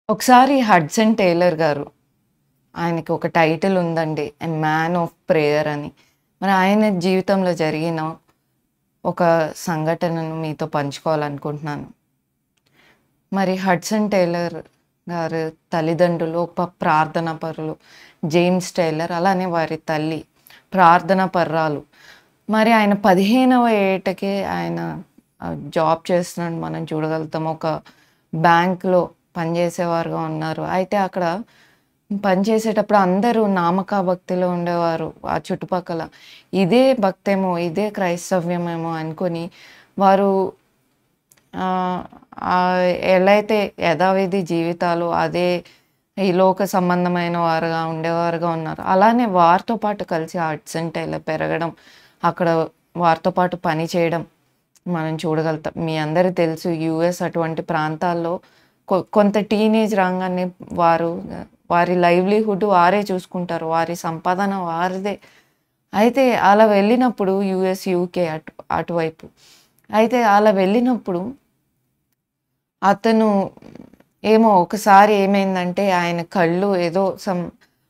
ఒకసారి 'Hudson Taylor' గారు ఆయనకి ఒక టైటిల్ ఉందండి. 'ఎ మ్యాన్ ఆఫ్ ప్రేయర్' అని. మరి ఆయన జీవితంలో జరిగిన ఒక సంఘటనను మీతో పంచుకోవాలనుకుంటున్నాను. మరి 'హడ్సన్ టేలర్' గారు తల్లిదండ్రులు ప్రార్థనా పరులు. 'జేమ్స్ టేలర్' అలానే వారి తల్లి ప్రార్థనా పర్రాలు. మరి ఆయన 15వ ఏటకే ఆయన జాబ్ చేస్తున్నాడు మనం చూడగలుగుతాం. ఒక బ్యాంక్‌లో పనిచేసేవారుగా ఉన్నారు. అయితే అక్కడ పనిచేసేటప్పుడు అందరూ నామకాభక్తిలో ఉండేవారు ఆ చుట్టుపక్కల. ఇదే భక్తేమో, ఇదే క్రైస్తవ్యమేమో అనుకోని వారు ఆహ్, ఎలా అయితే యథావిధి జీవితాలు అదే ఈ లోక సంబంధమైన వారుగా ఉండేవారుగా ఉన్నారు. అలానే వారితో పాటు కలిసి హడ్సన్ టైలర్ పెరగడం, అక్కడ వారితో పాటు పని చేయడం మనం చూడగలుగుతాం. మీ అందరికి తెలుసు యూఎస్ అటువంటి ప్రాంతాల్లో కొంత టీనేజ్ రాంగానే వారు వారి లైవ్లీహుడ్ వారే చూసుకుంటారు. వారి సంపాదన వారిదే. అయితే అలా వెళ్ళినప్పుడు యూఎస్, యూకే అటువైపు. అయితే అలా వెళ్ళినప్పుడు అతను ఏమో ఒకసారి ఏమైందంటే ఆయన కళ్ళు ఏదో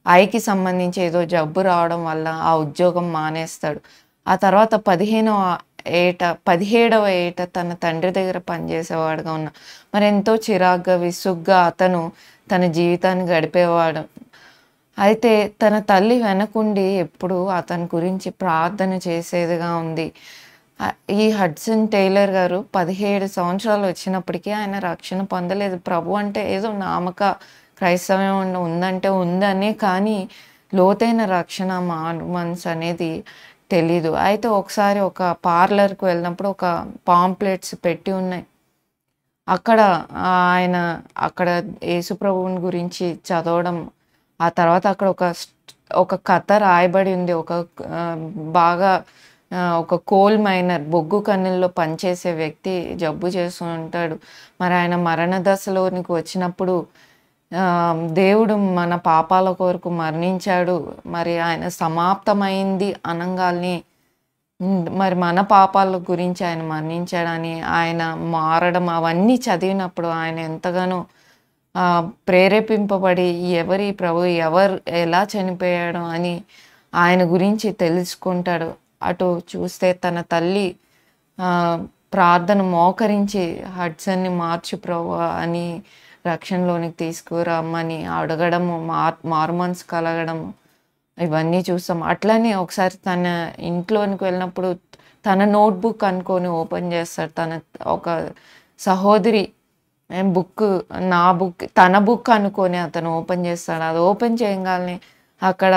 ఐకి సంబంధించి ఏదో జబ్బు రావడం వల్ల ఆ ఉద్యోగం మానేస్తాడు. ఆ తర్వాత 17వ ఏట తన తండ్రి దగ్గర పనిచేసేవాడుగా మరెంతో చిరాగ్గా, విసుగ్గా అతను తన జీవితాన్ని గడిపేవాడు. అయితే తన తల్లి వెనకుండి ఎప్పుడూ అతని గురించి ప్రార్థన చేసేదిగా ఉంది. ఈ హడ్సన్ టేలర్ గారు 17 సంవత్సరాలు వచ్చినప్పటికీ ఆయన రక్షణ పొందలేదు. ప్రభు అంటే ఏదో క్రైస్తవ్యం ఉందంటే ఉందనే కానీ లోతైన రక్షణ మనసు అనేది తెలీదు. అయితే ఒకసారి ఒక పార్లర్‌కి వెళ్ళినప్పుడు ఒక పాంప్లెట్స్ పెట్టి ఉన్నాయి. అక్కడ ఆయన అక్కడ యేసుప్రభువుని గురించి చదవడం, ఆ తర్వాత అక్కడ ఒక కథ రాయబడి ఉంది. ఆహ్, బాగా ఒక కోల్ మైనర్ బొగ్గు గనుల్లో పనిచేసే వ్యక్తి జబ్బు చేస్తూ ఉంటాడు. మరి ఆయన మరణ దశలోనికి వచ్చినప్పుడు దేవుడు మన పాపాల కొరకు మరణించాడు. మరి ఆయన సమాప్తమైంది అనంగాల్నే మరి మన పాపాల గురించి ఆయన మరణించాడని, ఆయన మారడం అవన్నీ చదివినప్పుడు ఆయన ఎంతగానో ప్రేరేపింపబడి ఎవరి ప్రభు ఎలా చనిపోయాడు అని ఆయన గురించి తెలుసుకుంటాడు. అటు చూస్తే తన తల్లి ప్రార్థన మోకరించి హడ్సన్‌ని మార్చు ప్రభువా అని రక్షణలోనికి తీసుకురమ్మని అడగడము, మారుమనసు కలగడము ఇవన్నీ చూస్తాం. అట్లనే ఒకసారి తన ఇంట్లోనికి వెళ్ళినప్పుడు తన నోట్‌బుక్ అనుకోని ఓపెన్ చేస్తాడు. ఒక సహోదరి తన బుక్ అనుకోని అతను ఓపెన్ చేస్తాడు. అది ఓపెన్ చేయంగాల్నే అక్కడ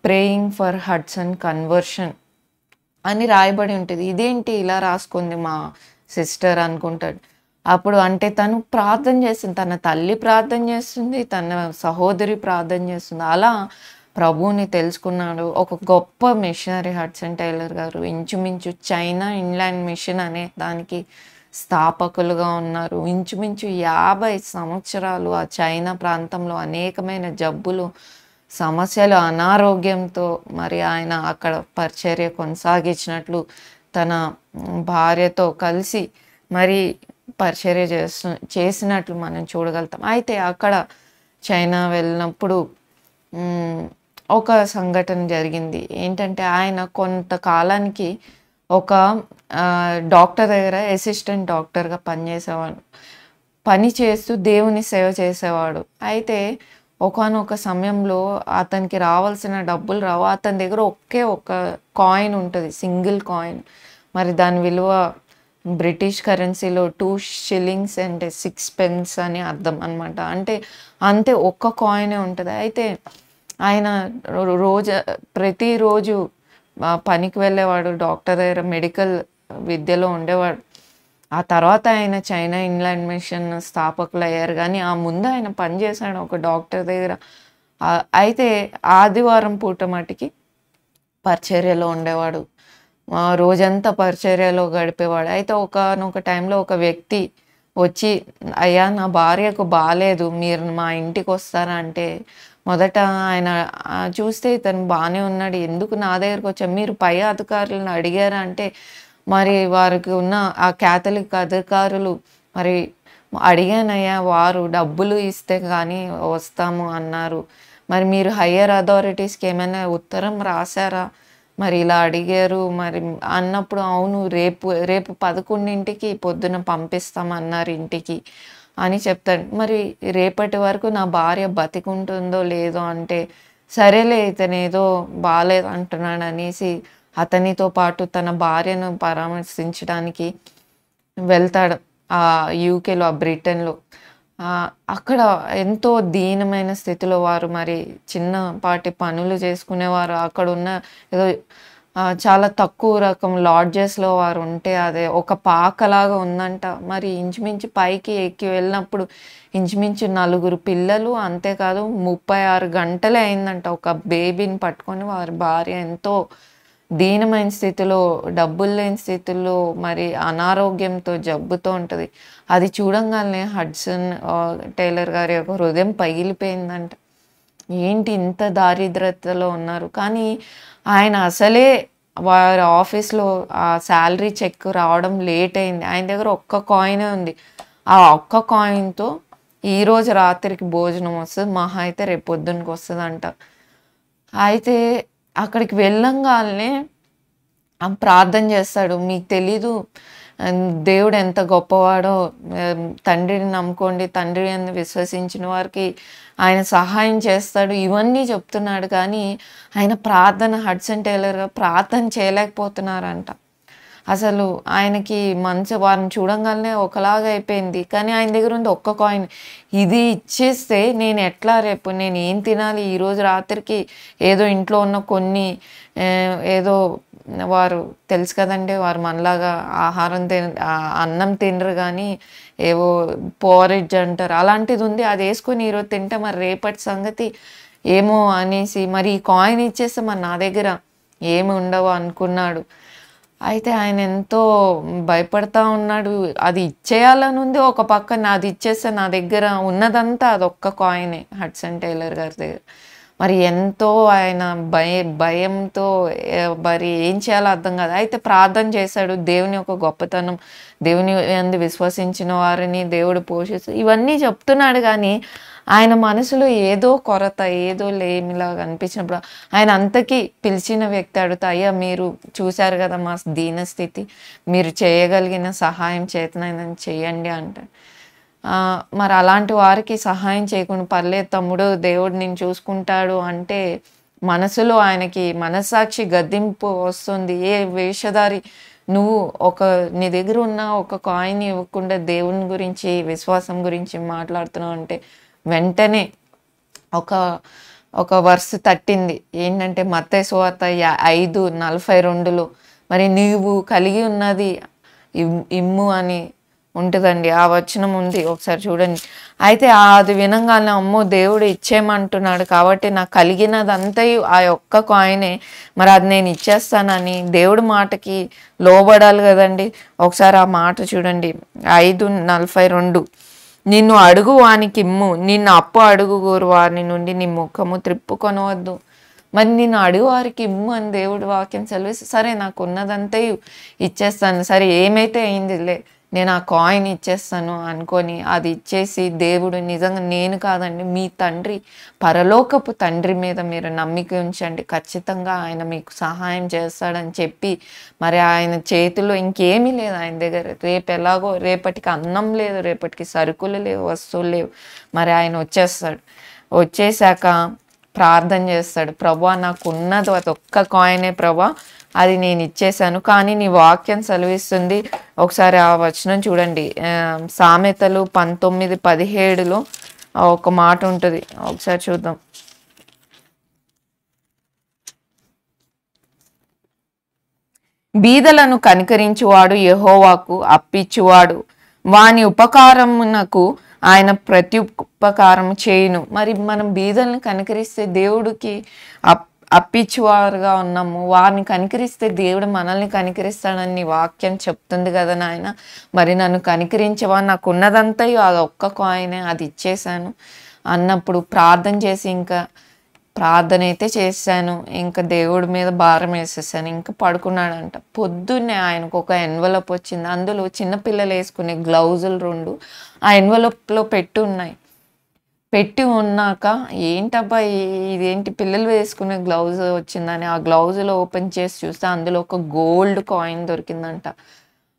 ప్రేయింగ్ ఫర్ హడ్సన్ కన్వర్షన్ అని రాయబడి ఉంటది. ఇదేంటి ఇలా రాసుకుంది మా సిస్టర్ అనుకుంటాడు. అప్పుడు అంటే తను ప్రార్థన చేస్తుంది. తన తల్లి ప్రార్థన చేస్తుంది. తన సహోదరి ప్రార్థన చేస్తుంది. అలా ప్రభువుని తెలుసుకున్నాడు. ఒక గొప్ప మిషనరీ హడ్సన్ టైలర్ గారు. ఇంచుమించు చైనా ఇన్‌లాండ్ మిషన్ అనే దానికి స్థాపకులుగా ఉన్నారు. ఇంచుమించు 50 సంవత్సరాలు ఆ చైనా ప్రాంతంలో అనేకమైన జబ్బులు, సమస్యలు, అనారోగ్యంతో మరి ఆయన అక్కడ పరిచర్య కొనసాగించినట్లు తన భార్యతో కలిసి మరి పరిచర్య చేసినట్లు మనం చూడగలుగుతాం. అయితే అక్కడ చైనా వెళ్ళినప్పుడు ఒక సంఘటన జరిగింది. ఏంటంటే ఆయన కొంతకాలానికి ఒక డాక్టర్ దగ్గర అసిస్టెంట్ డాక్టర్‌గా పనిచేసేవాడు. పని చేస్తూ దేవుని సేవ చేసేవాడు. అయితే ఒకానొక సమయంలో అతనికి రావాల్సిన డబ్బులు రావు. అతని దగ్గర ఒక్క కాయిన్ ఉంటది. Single coin. మరి దాని విలువ బ్రిటిష్ కరెన్సీలో 2 షిల్లింగ్స్ అండ్ 6 పెన్స్ అని అర్థం అనమాట. అంటే అంతే ఒక్క కాయినే ఉంటది. అయితే ఆయన ప్రతిరోజు పనికి వెళ్ళేవాడు. డాక్టర్ దగ్గర మెడికల్ విద్యలో ఉండేవాడు. ఆ తర్వాత ఆయన చైనా ఇన్‌లాండ్ మిషన్ స్థాపకులయ్యారు గానీ, ఆ ముందు ఆయన పనిచేశాడు ఒక డాక్టర్ దగ్గర. అయితే ఆదివారం పూట మటికి పరిచర్యలో ఉండేవాడు. రోజంతా పరిచర్యలో గడిపేవాడు. అయితే ఒకానొక టైంలో ఒక వ్యక్తి వచ్చి, "అయ్యా నా భార్యకు బాలేదు. మీరు మా ఇంటికొస్తారా?" అంటే మొదట ఆయన చూస్తే ఇతను బానే ఉన్నాడు. ఎందుకు నా దగ్గరకొచ్చారు? మీరు పై అధికారులను అడిగారా? అంటే మరి వారికి ఉన్న ఆ కాథలిక్ అధికారులు మరి అడిగానయ్యా, వారు డబ్బులు ఇస్తే కానీ వస్తాము అన్నారు. మరి మీరు హయ్యర్ అథారిటీస్‌కి ఏమైనా ఉత్తరం రాసారా? మరి ఇలా అడిగారు మరి అన్నప్పుడు, అవును రేపు రేపు 11కి పొద్దున పంపిస్తామన్నారు ఇంటికి అని చెప్తాడు. మరి రేపటి వరకు నా భార్య బతికుంటుందో లేదో అంటే, సరేలే ఇతనేదో బాలేదు అంటున్నాడనేసి అతనితో పాటు తన భార్యను పరామర్శించడానికి వెళ్తాడు. యూకేలో, బ్రిటన్‌లో. అక్కడ ఎంతో దీనమైన స్థితిలో వారు మరి చిన్నపాటి పనులు చేసుకునేవారు. అక్కడున్న ఏదో చాలా తక్కువ రకం లాడ్జెస్‌లో వారు ఉంటే అది ఒక పాకలాగా ఉందంట. మరి ఇంచుమించు పైకి ఎక్కి వెళ్ళినప్పుడు ఇంచుమించు నలుగురు పిల్లలు, అంతేకాదు 36 గంటలే అయిందంట ఒక బేబీని పట్టుకొని వారి భార్య ఎంతో దీనమైన స్థితిలో, డబ్బులు లేని స్థితిలో, మరి అనారోగ్యంతో, జబ్బుతో ఉంటది. అది చూడంగాల్నే హడ్సన్ టైలర్ గారి యొక్క హృదయం పగిలిపోయిందంట. ఏంటి ఇంత దారిద్రతలో ఉన్నారు. కానీ ఆయన అసలే వారి ఆఫీస్‌లో ఆ సాలరీ చెక్ రావడం లేట్ అయింది. ఆయన దగ్గర ఒక్క కాయినే ఉంది. ఆ ఒక్క కాయిన్‌తో ఈరోజు రాత్రికి భోజనం వస్తది. మహా అయితే రేపు పొద్దునకి వస్తదంట. అయితే అక్కడికి వెళ్ళంగాల్నే ప్రార్థన చేస్తాడు. మీకు తెలీదు దేవుడు ఎంత గొప్పవాడో, తండ్రిని నమ్ముకోండి, తండ్రి యందు విశ్వసించిన వారికి ఆయన సహాయం చేస్తాడు. ఇవన్నీ చెప్తున్నాడు కానీ ఆయన ప్రార్థన, హడ్సన్ టైలర్ గారు ప్రార్థన చేయలేకపోతున్నారంట. అసలు ఆయనకి వారిని చూడంగానే ఒకలాగా అయిపోయింది. కానీ ఆయన దగ్గర ఉంది ఒక్క కాయిన్. ఇది ఇచ్చేస్తే నేను ఎట్లా రేపు నేను ఏం తినాలి? ఈరోజు రాత్రికి ఏదో ఇంట్లో ఉన్న కొన్ని ఏదో వారు తెలుసు కదండీ! వారు మనలాగా ఆహారం అన్నం తినరు గానీ ఏవో పోరిడ్జ్ అంటారు. అలాంటిది ఉంది. అది యేసుకొని ఈరోజు తింటే మరి రేపటి సంగతి ఏమో అనేసి మరి ఈ కాయిన్ ఇచ్చేస్తే మరి నా దగ్గర ఏమి ఉండవు అనుకున్నాడు. అయితే ఆయన ఎంతో భయపడతా ఉన్నాడు. అది ఇచ్చేయాలని ఉంది. ఒక పక్క నాది ఇచ్చేస్తే నా దగ్గర ఉన్నదంతా అదొక్క కాయినే హడ్సన్ టైలర్ గారి దగ్గర. మరి ఎంతో ఆయన భయంతో మరి ఏం చేయాలో అర్థం కాదు. అయితే ప్రార్థన చేశాడు. దేవుని యొక్క గొప్పతనం, దేవుని యందు విశ్వసించిన వారిని దేవుడు పోషిస్తూ ఇవన్నీ చెప్తున్నాడు కానీ ఆయన మనసులో ఏదో కొరత, ఏదో లేమిలాగా అనిపించినప్పుడు ఆయన అంతకీ పిలిచిన వ్యక్తి అడుగుతా, అయ్యా మీరు చూశారు కదా మా దీనస్థితి, మీరు చేయగలిగిన సహాయం చేతనైనా చేయండి అంటాడు. మరి అలాంటి వారికి సహాయం చేయకుండా పర్లేదు తమ్ముడు దేవుడు నిన్ను చూసుకుంటాడు అంటే మనసులో ఆయనకి మనస్సాక్షి గద్దింపు వస్తుంది. ఏ వేషధారి నువ్వు నీ దగ్గర ఉన్న ఒక కాయిన్ ఇవ్వకుండా దేవుని గురించి, విశ్వాసం గురించి మాట్లాడుతున్నావు అంటే వెంటనే ఒక వర్స్ తట్టింది. ఏంటంటే మత్తయి సువార్త 5:42లో మరి నీవు కలిగి ఉన్నది ఇమ్ము అని ఉంటుందండి. ఆ వచనం ఉంది, ఒకసారి చూడండి. అయితే అది వినంగానే అమ్మో దేవుడు ఇచ్చేయమంటున్నాడు కాబట్టి నాకు కలిగినదంతయు ఆ ఒక్క కాయినే, మరి అది నేను ఇచ్చేస్తానని దేవుడి మాటకి లోబడాలి కదండి. ఒకసారి ఆ మాట చూడండి. 5:42 నిన్ను అడుగు వానికి ఇమ్ము, నిన్ను అప్పు అడుగుగోరు వారి నుండి నీ ముఖము త్రిప్పుకొనవద్దు. మరి నిన్ను అడుగు వారికి ఇమ్ము అని దేవుడు వాక్యం సెలవిస్తే సరే నాకు ఉన్నదంతా ఇచ్చేస్తాను, సరే ఏమైతే అయిందిలే నేను ఆ కాయిన్ ఇచ్చేస్తాను అనుకొని అది ఇచ్చేసి దేవుడు నిజంగా నేను కాదండి మీ తండ్రి, పరలోకపు తండ్రి మీద మీరు నమ్మిక ఉంచండి, ఖచ్చితంగా ఆయన మీకు సహాయం చేస్తాడని చెప్పి మరి ఆయన చేతిలో ఇంకేమీ లేదు ఆయన దగ్గర. రేపు ఎలాగో రేపటికి అన్నం లేదు, రేపటికి సరుకులు లేవు, వస్తువులు లేవు. మరి ఆయన వచ్చేసాక ప్రార్థన చేస్తాడు. ప్రభా నాకు ఉన్నది అది ఒక్క కాయినే ప్రభా, అది నేను ఇచ్చేసాను. కానీ నీ వాక్యం సెలవిస్తుంది, ఒకసారి ఆ వచనం చూడండి. సామెతలు 19:17లో ఒక మాట ఉంటుంది, ఒకసారి చూద్దాం. బీదలను కనికరించువాడు యెహోవాకు అప్పిచ్చువాడు, వాని ఉపకారమునకు ఆయన ప్రత్యుపకారం చేయును. మరి మనం బీదలను కనికరిస్తే దేవుడికి అప్పిచ్చువారుగా ఉన్నాము. వారిని కనికరిస్తే దేవుడు మనల్ని కనికరిస్తాడని వాక్యం చెప్తుంది కదా నాయన. మరి నన్ను కనికరించవా, నాకు ఉన్నదంతా అది ఒక్క కాయినే, అది ఇచ్చేసాను అన్నప్పుడు ప్రార్థన చేసి ఇంకా ప్రార్థన అయితే చేశాను. ఇంకా దేవుడి మీద భారం వేసేసాను. ఇంకా పడుకున్నాడంట. పొద్దున్నే ఆయనకు ఒక ఎన్వలప్ వచ్చింది. అందులో చిన్న పిల్లలు వేసుకునే గ్లౌజులు 2 ఆ ఎన్వలప్‌లో పెట్టి ఉన్నాయి. పెట్టి ఉన్నాక ఏంటబ్బా! ఇదేంటి పిల్లలు వేసుకునే గ్లౌజ్ వచ్చిందని ఆ గ్లౌజులో ఓపెన్ చేసి చూస్తే అందులో ఒక గోల్డ్ కాయిన్ దొరికిందంట.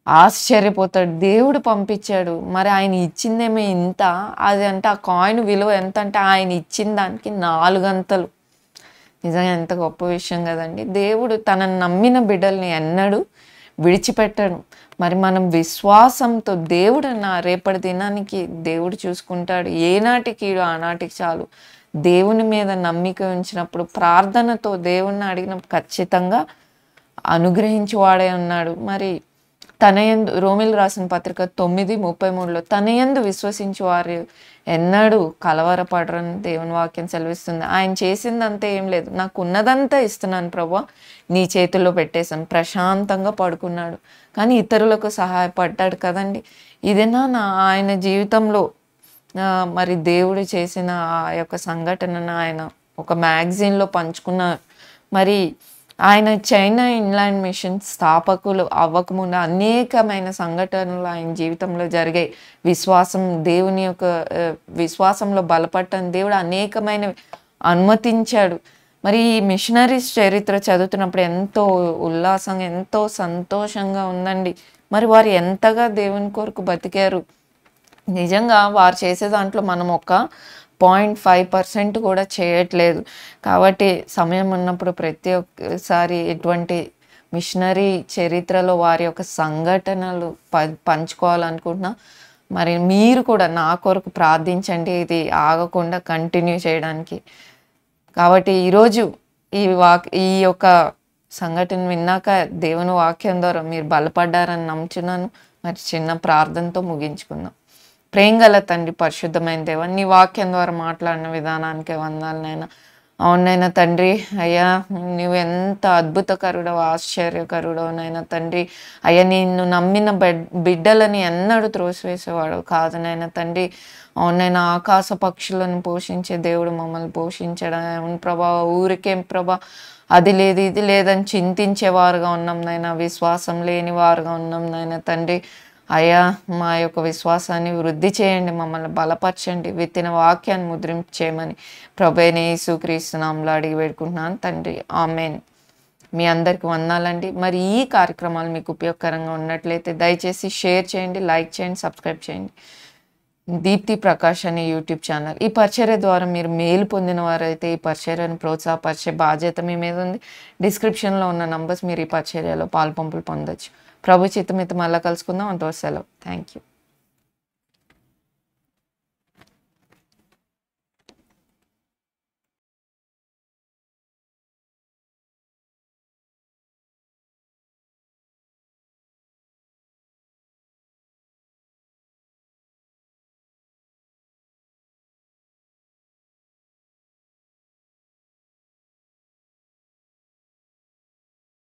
ఆశ్చర్యపోతాడు. దేవుడు పంపించాడు. మరి ఆయన ఇచ్చిందేమో ఇంత. అది అంటే ఆ కాయిన్ విలువ ఎంతంటే ఆయన ఇచ్చిన దానికి 4 అంతలు. నిజంగా ఎంత గొప్ప విషయం గదండీ! దేవుడు తనను నమ్మిన బిడ్డల్ని ఎన్నడూ విడిచిపెట్టడు. మరి మనం విశ్వాసంతో దేవుడు రేపటి దినానికి దేవుడు చూసుకుంటాడు. ఏనాటి కీడు ఆనాటికి చాలు. దేవుని మీద నమ్మిక ఉంచినప్పుడు ప్రార్థనతో దేవుణ్ణి అడిగినప్పుడు ఖచ్చితంగా అనుగ్రహించువాడే ఉన్నాడు. మరి తన యందు రోమీయులకు రాసిన పత్రిక 9:33లో తన యందు విశ్వసించు వారు ఎన్నడూ కలవరపడరని దేవుని వాక్యం సెలవిస్తుంది. ఆయన చేసిందంతా ఏం లేదు. నాకున్నదంతా ఇస్తున్నాను ప్రభువా, నీ చేతుల్లో పెట్టేశాను. ప్రశాంతంగా పడుకున్నాడు. కానీ ఇతరులకు సహాయపడ్డాడు కదండీ! ఇదేనా ఆయన జీవితంలో మరి దేవుడు చేసిన ఆ యొక్క సంఘటనను ఆయన ఒక మ్యాగజైన్‌లో పంచుకున్నారు. మరి ఆయన చైనా ఇన్‌లాండ్ మిషన్ స్థాపకులు అవ్వకముందు అనేకమైన సంఘటనలు ఆయన జీవితంలో జరిగాయి. విశ్వాసం దేవుని యొక్క విశ్వాసంలో బలపడటానికి దేవుడు అనేకమైనవి అనుమతించాడు. మరి ఈ మిషనరీస్ చరిత్ర చదువుతున్నప్పుడు ఎంతో ఉల్లాసంగా, ఎంతో సంతోషంగా ఉందండి. మరి వారు ఎంతగా దేవుని కొరకు బతికారు. నిజంగా వారు చేసే దాంట్లో మనం ఒక 0.5% కూడా చేయట్లేదు. కాబట్టి సమయం ఉన్నప్పుడు ప్రతి ఒక్కసారి ఎటువంటి మిషనరీ చరిత్రలో వారి యొక్క సంఘటనలు పంచుకోవాలనుకుంటున్నా. మరి మీరు కూడా నా కొరకు ప్రార్థించండి. ఇది ఆగకుండా కంటిన్యూ చేయడానికి. కాబట్టి ఈరోజు ఈ యొక్క సంఘటన విన్నాక దేవుని వాక్యం ద్వారా మీరు బలపడ్డారని నమ్ముచున్నాను. మరి చిన్న ప్రార్థనతో ముగించుకుందాం. ప్రేమగల తండ్రి, పరిశుద్ధమైన దేవా, నీ వాక్యం ద్వారా మాట్లాడిన విధానానికి వందనాలు నాయనా. అవునైనా తండ్రి, అయ్యా నువ్వు ఎంత అద్భుతకరుడో ఆశ్చర్యకరుడో నైనా తండ్రి. అయ్యా నిన్ను నమ్మిన బిడ్డలని ఎన్నడూ త్రోసివేసేవాడు కాదు నైనా తండ్రి. అవునైనా ఆకాశ పక్షులను పోషించే దేవుడు మమ్మల్ని పోషించడం. అవును ప్రభా, ఊరికేం ప్రభా అది లేదు ఇది లేదని చింతించేవారుగా ఉన్నాం నైనా. విశ్వాసం లేని వారుగా ఉన్నాం నైనా తండ్రి. అయ్యా మా యొక్క విశ్వాసాన్ని వృద్ధి చేయండి, మమ్మల్ని బలపరచండి, విత్తిన వాక్యాన్ని ముద్రించేయమని ప్రభువైన యేసుక్రీస్తు నామములో అడిగి వేడుకుంటున్నాను తండ్రి. ఆమేన్. మీ అందరికి వందనాలండి. మరి ఈ కార్యక్రమాలు మీకు ఉపయోగకరంగా ఉన్నట్లయితే దయచేసి షేర్ చేయండి, లైక్ చేయండి, సబ్స్క్రైబ్ చేయండి. దీప్తి ప్రకాష్ అనే యూట్యూబ్ ఛానల్. ఈ పరిచర్య ద్వారా మీరు మేలు పొందిన వారైతే ఈ పరిచర్యను ప్రోత్సాహపరిచే బాధ్యత మీ మీద ఉంది. డిస్క్రిప్షన్లో ఉన్న నంబర్స్ మీరు ఈ పరిచర్యలో పాల్పంపులు పొందొచ్చు. ప్రభు చిత్తమిత మళ్ళీ కలుసుకుందాం. అంతవరకు సెలవు. Thank you.